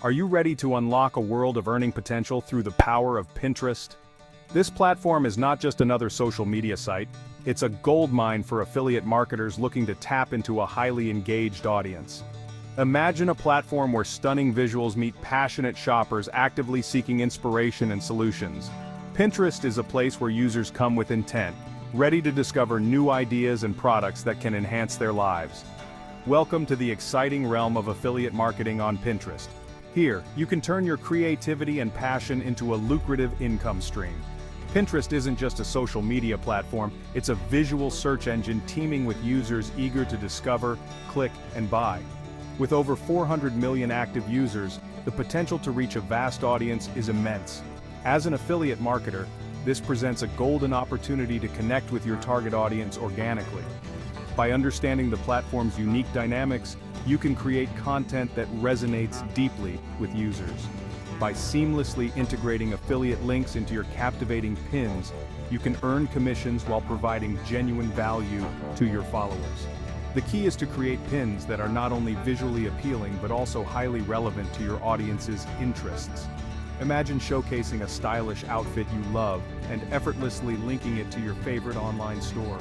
Are you ready to unlock a world of earning potential through the power of Pinterest? This platform is not just another social media site, it's a goldmine for affiliate marketers looking to tap into a highly engaged audience. Imagine a platform where stunning visuals meet passionate shoppers actively seeking inspiration and solutions. Pinterest is a place where users come with intent, ready to discover new ideas and products that can enhance their lives. Welcome to the exciting realm of affiliate marketing on Pinterest. Here, you can turn your creativity and passion into a lucrative income stream. Pinterest isn't just a social media platform, it's a visual search engine teeming with users eager to discover, click, and buy. With over 400 million active users, the potential to reach a vast audience is immense. As an affiliate marketer, this presents a golden opportunity to connect with your target audience organically. By understanding the platform's unique dynamics, you can create content that resonates deeply with users. By seamlessly integrating affiliate links into your captivating pins, you can earn commissions while providing genuine value to your followers. The key is to create pins that are not only visually appealing but also highly relevant to your audience's interests. Imagine showcasing a stylish outfit you love and effortlessly linking it to your favorite online store.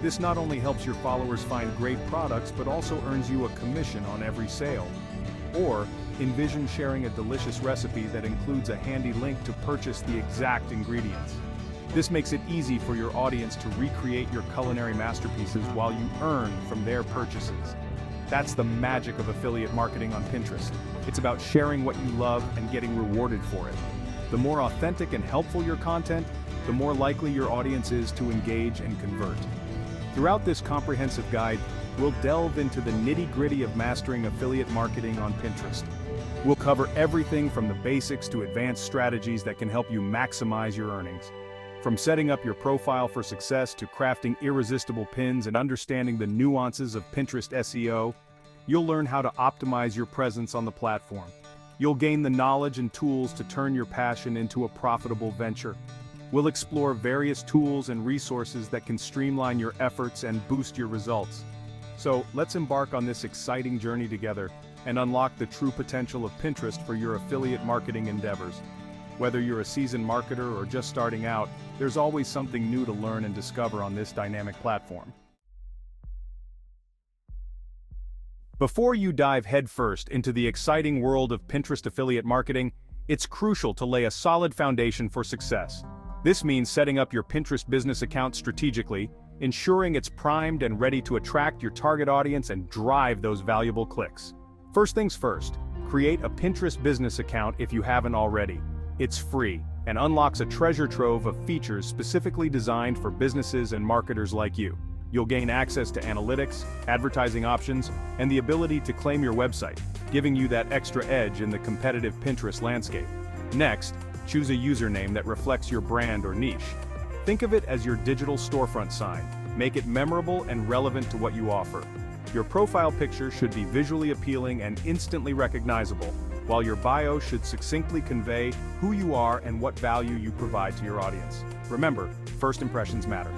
This not only helps your followers find great products but also earns you a commission on every sale. Or, envision sharing a delicious recipe that includes a handy link to purchase the exact ingredients. This makes it easy for your audience to recreate your culinary masterpieces while you earn from their purchases. That's the magic of affiliate marketing on Pinterest. It's about sharing what you love and getting rewarded for it. The more authentic and helpful your content, the more likely your audience is to engage and convert. Throughout this comprehensive guide, we'll delve into the nitty-gritty of mastering affiliate marketing on Pinterest. We'll cover everything from the basics to advanced strategies that can help you maximize your earnings. From setting up your profile for success to crafting irresistible pins and understanding the nuances of Pinterest SEO, you'll learn how to optimize your presence on the platform. You'll gain the knowledge and tools to turn your passion into a profitable venture. We'll explore various tools and resources that can streamline your efforts and boost your results. So, let's embark on this exciting journey together and unlock the true potential of Pinterest for your affiliate marketing endeavors. Whether you're a seasoned marketer or just starting out, there's always something new to learn and discover on this dynamic platform. Before you dive headfirst into the exciting world of Pinterest affiliate marketing, it's crucial to lay a solid foundation for success. This means setting up your Pinterest business account strategically, ensuring it's primed and ready to attract your target audience and drive those valuable clicks. First things first, create a Pinterest business account if you haven't already. It's free and unlocks a treasure trove of features specifically designed for businesses and marketers like you. You'll gain access to analytics, advertising options, and the ability to claim your website, giving you that extra edge in the competitive Pinterest landscape. Next, choose a username that reflects your brand or niche. Think of it as your digital storefront sign. Make it memorable and relevant to what you offer. Your profile picture should be visually appealing and instantly recognizable, while your bio should succinctly convey who you are and what value you provide to your audience. Remember, first impressions matter.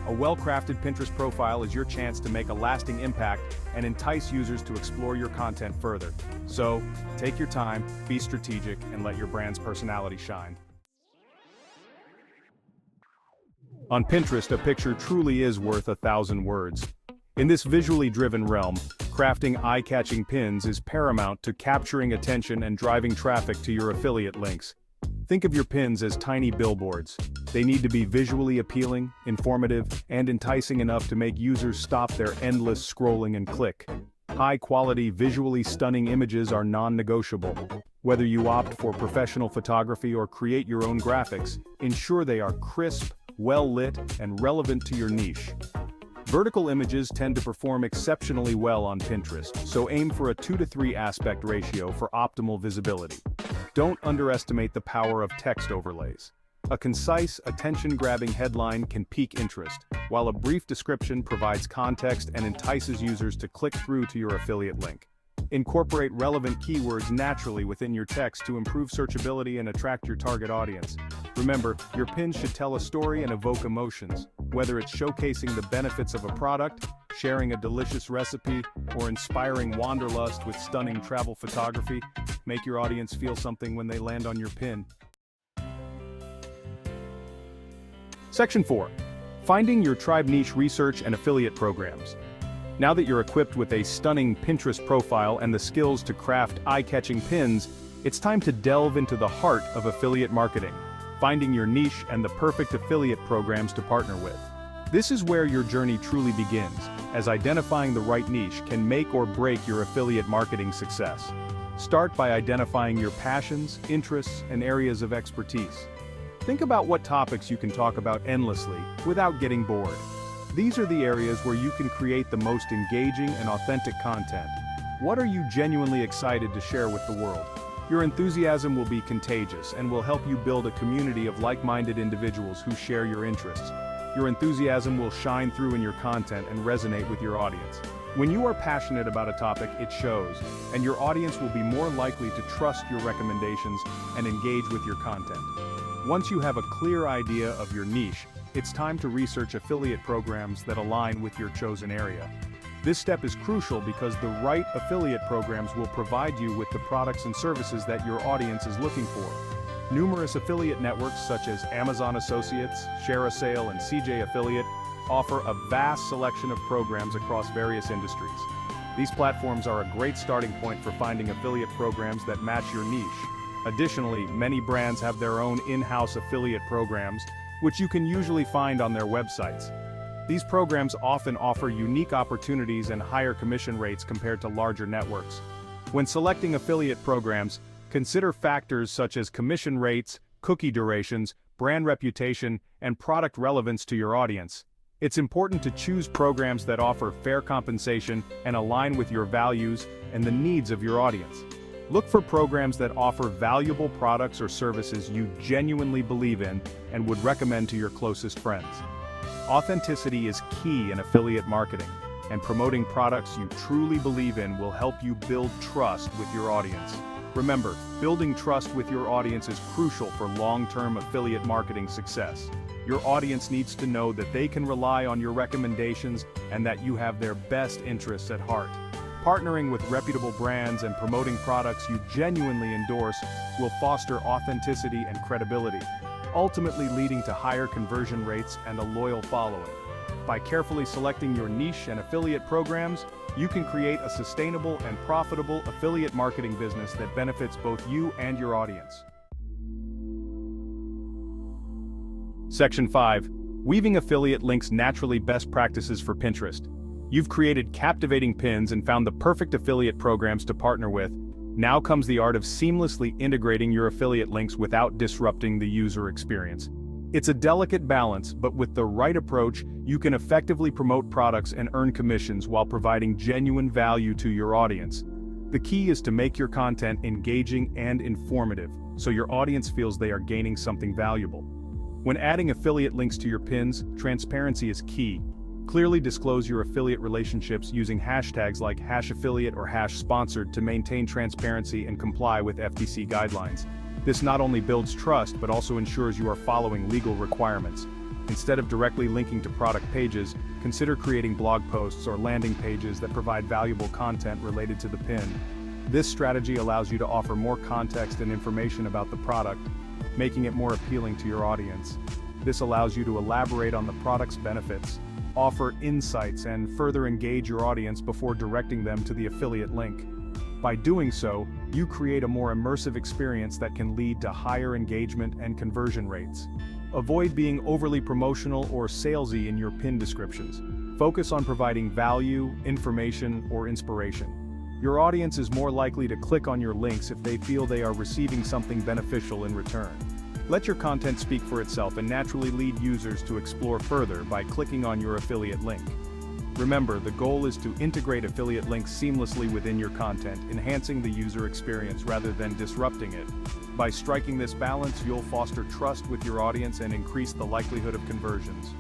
A well-crafted Pinterest profile is your chance to make a lasting impact and entice users to explore your content further. So, take your time, be strategic, and let your brand's personality shine. On Pinterest, a picture truly is worth 1,000 words. In this visually driven realm, crafting eye-catching pins is paramount to capturing attention and driving traffic to your affiliate links. Think of your pins as tiny billboards. They need to be visually appealing, informative, and enticing enough to make users stop their endless scrolling and click. High-quality, visually stunning images are non-negotiable. Whether you opt for professional photography or create your own graphics, ensure they are crisp, well-lit, and relevant to your niche. Vertical images tend to perform exceptionally well on Pinterest, so aim for a 2 to 3 aspect ratio for optimal visibility. Don't underestimate the power of text overlays. A concise, attention-grabbing headline can pique interest, while a brief description provides context and entices users to click through to your affiliate link. Incorporate relevant keywords naturally within your text to improve searchability and attract your target audience. Remember, your pins should tell a story and evoke emotions, whether it's showcasing the benefits of a product, sharing a delicious recipe, or inspiring wanderlust with stunning travel photography. Make your audience feel something when they land on your pin. Section 4. Finding your tribe niche research and affiliate programs. Now that you're equipped with a stunning Pinterest profile and the skills to craft eye-catching pins, it's time to delve into the heart of affiliate marketing, finding your niche and the perfect affiliate programs to partner with. This is where your journey truly begins, as identifying the right niche can make or break your affiliate marketing success. Start by identifying your passions, interests, and areas of expertise. Think about what topics you can talk about endlessly without getting bored. These are the areas where you can create the most engaging and authentic content. What are you genuinely excited to share with the world? Your enthusiasm will be contagious and will help you build a community of like-minded individuals who share your interests. Your enthusiasm will shine through in your content and resonate with your audience. When you are passionate about a topic, it shows, and your audience will be more likely to trust your recommendations and engage with your content. Once you have a clear idea of your niche, it's time to research affiliate programs that align with your chosen area. This step is crucial because the right affiliate programs will provide you with the products and services that your audience is looking for. Numerous affiliate networks such as Amazon Associates, Share a Sale, and CJ Affiliate offer a vast selection of programs across various industries. These platforms are a great starting point for finding affiliate programs that match your niche. Additionally, many brands have their own in-house affiliate programs, which you can usually find on their websites. These programs often offer unique opportunities and higher commission rates compared to larger networks. When selecting affiliate programs, consider factors such as commission rates, cookie durations, brand reputation, and product relevance to your audience. It's important to choose programs that offer fair compensation and align with your values and the needs of your audience. Look for programs that offer valuable products or services you genuinely believe in and would recommend to your closest friends. Authenticity is key in affiliate marketing, and promoting products you truly believe in will help you build trust with your audience. Remember, building trust with your audience is crucial for long-term affiliate marketing success. Your audience needs to know that they can rely on your recommendations and that you have their best interests at heart. Partnering with reputable brands and promoting products you genuinely endorse will foster authenticity and credibility, ultimately leading to higher conversion rates and a loyal following. By carefully selecting your niche and affiliate programs, you can create a sustainable and profitable affiliate marketing business that benefits both you and your audience. Section 5. Weaving affiliate links naturally. Best practices for Pinterest. You've created captivating pins and found the perfect affiliate programs to partner with. Now comes the art of seamlessly integrating your affiliate links without disrupting the user experience. It's a delicate balance, but with the right approach, you can effectively promote products and earn commissions while providing genuine value to your audience. The key is to make your content engaging and informative, so your audience feels they are gaining something valuable. When adding affiliate links to your pins, transparency is key. Clearly disclose your affiliate relationships using hashtags like #affiliate or #sponsored to maintain transparency and comply with FTC guidelines. This not only builds trust but also ensures you are following legal requirements. Instead of directly linking to product pages, consider creating blog posts or landing pages that provide valuable content related to the pin. This strategy allows you to offer more context and information about the product, making it more appealing to your audience. This allows you to elaborate on the product's benefits, offer insights, and further engage your audience before directing them to the affiliate link. By doing so, you create a more immersive experience that can lead to higher engagement and conversion rates. Avoid being overly promotional or salesy in your pin descriptions. Focus on providing value, information, or inspiration. Your audience is more likely to click on your links if they feel they are receiving something beneficial in return. Let your content speak for itself and naturally lead users to explore further by clicking on your affiliate link. Remember, the goal is to integrate affiliate links seamlessly within your content, enhancing the user experience rather than disrupting it. By striking this balance, you'll foster trust with your audience and increase the likelihood of conversions.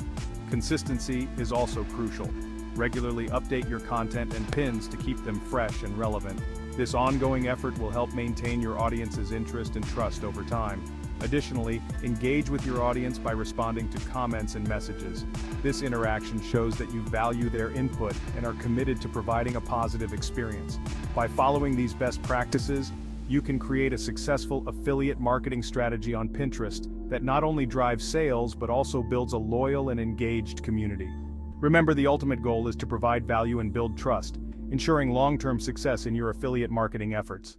Consistency is also crucial. Regularly update your content and pins to keep them fresh and relevant. This ongoing effort will help maintain your audience's interest and trust over time. Additionally, engage with your audience by responding to comments and messages. This interaction shows that you value their input and are committed to providing a positive experience. By following these best practices, you can create a successful affiliate marketing strategy on Pinterest that not only drives sales but also builds a loyal and engaged community. Remember, the ultimate goal is to provide value and build trust, ensuring long-term success in your affiliate marketing efforts.